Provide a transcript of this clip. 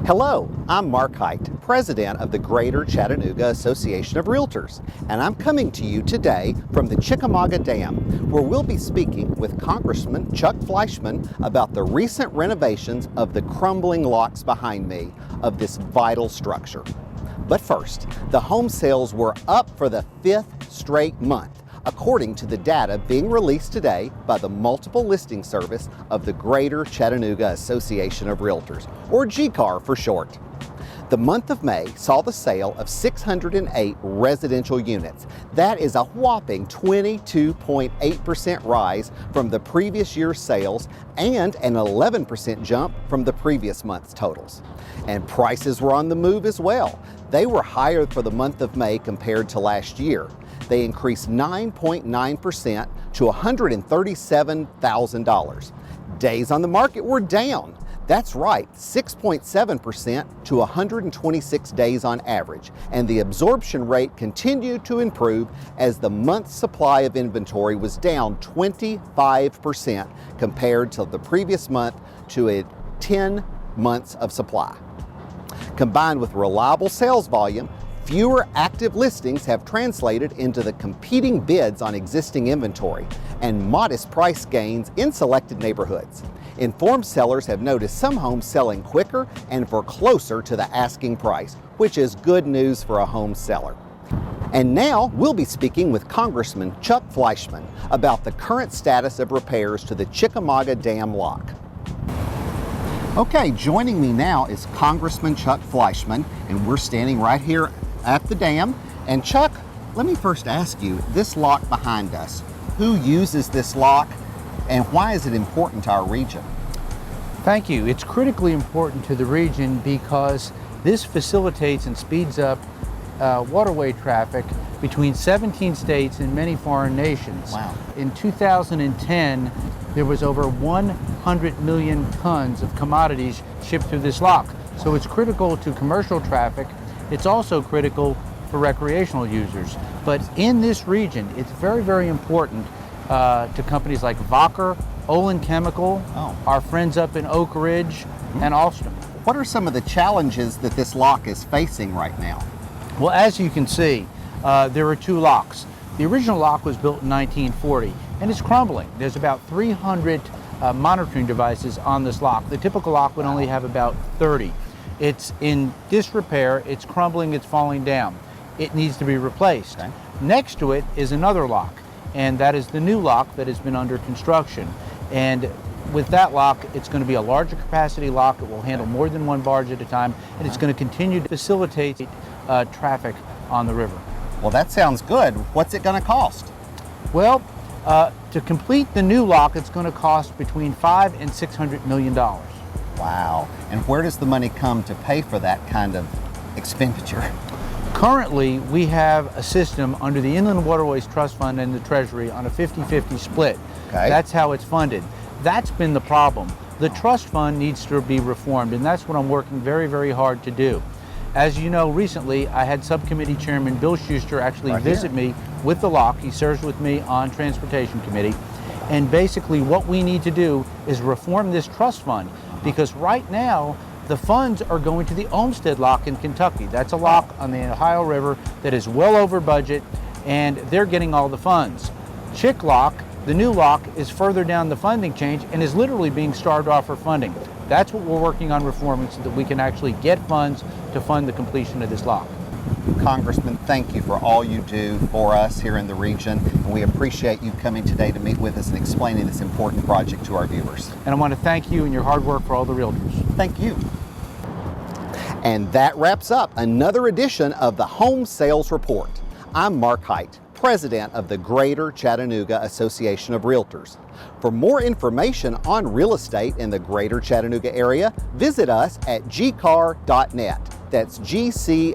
Hello, I'm Mark Hite, President of the Greater Chattanooga Association of Realtors, and I'm coming to you today from the Chickamauga Dam, where we'll be speaking with Congressman Chuck Fleischmann about the recent renovations of the crumbling locks behind me of this vital structure. But first, the home sales were up for the 5th straight month, according to the data being released today by the Multiple Listing Service of the Greater Chattanooga Association of Realtors, or GCAR for short. The month of May saw the sale of 608 residential units. That is a whopping 22.8% rise from the previous year's sales and an 11% jump from the previous month's totals. And prices were on the move as well. They were higher for the month of May compared to last year. They increased 9.9% to $137,000. Days on the market were down. That's right, 6.7% to 126 days on average. And the absorption rate continued to improve as the month's supply of inventory was down 25% compared to the previous month to 10 months of supply. Combined with reliable sales volume, fewer active listings have translated into the competing bids on existing inventory and modest price gains in selected neighborhoods. Informed sellers have noticed some homes selling quicker and for closer to the asking price, which is good news for a home seller. And now we'll be speaking with Congressman Chuck Fleischmann about the current status of repairs to the Chickamauga Dam lock. Okay, joining me now is Congressman Chuck Fleischmann, and we're standing right here at the dam. And Chuck, let me first ask you, this lock behind us, who uses this lock and why is it important to our region? Thank you. It's critically important to the region because this facilitates and speeds up waterway traffic between 17 states and many foreign nations. Wow. In 2010, there was over 100 million tons of commodities shipped through this lock. So it's critical to commercial traffic. It's also critical for recreational users. But in this region, it's very, very important to companies like Wacker, Olin Chemical, our friends up in Oak Ridge, and Alstom. What are some of the challenges that this lock is facing right now? Well, as you can see, there are two locks. The original lock was built in 1940, and it's crumbling. There's about 300 monitoring devices on this lock. The typical lock would only have about 30. It's in disrepair, it's crumbling, it's falling down. It needs to be replaced. Okay. Next to it is another lock, and that is the new lock that has been under construction. And with that lock, it's going to be a larger capacity lock. It will handle more than one barge at a time, and it's going to continue to facilitate traffic on the river. Well, that sounds good. What's it going to cost? Well, to complete the new lock, it's going to cost between $500 and $600 million. Wow. And where does the money come to pay for that kind of expenditure? Currently, we have a system under the Inland Waterways Trust Fund and the Treasury on a 50-50 split. Okay. That's how it's funded. That's been the problem. The trust fund needs to be reformed, and that's what I'm working very, very hard to do. As you know, recently I had Subcommittee Chairman Bill Schuster actually visit me with the lock. He serves with me on Transportation Committee. And basically what we need to do is reform this trust fund, because right now the funds are going to the Olmsted Lock in Kentucky. That's a lock on the Ohio River that is well over budget, and they're getting all the funds. Chick Lock, the new lock, is further down the funding chain and is literally being starved off for funding. That's what we're working on reforming so that we can actually get funds to fund the completion of this lock. Congressman, thank you for all you do for us here in the region, and we appreciate you coming today to meet with us and explaining this important project to our viewers. And I want to thank you and your hard work for all the realtors. Thank you. And that wraps up another edition of the Home Sales Report. I'm Mark Hite, President of the Greater Chattanooga Association of Realtors. For more information on real estate in the Greater Chattanooga area, visit us at gcar.net. That's GCAR.net.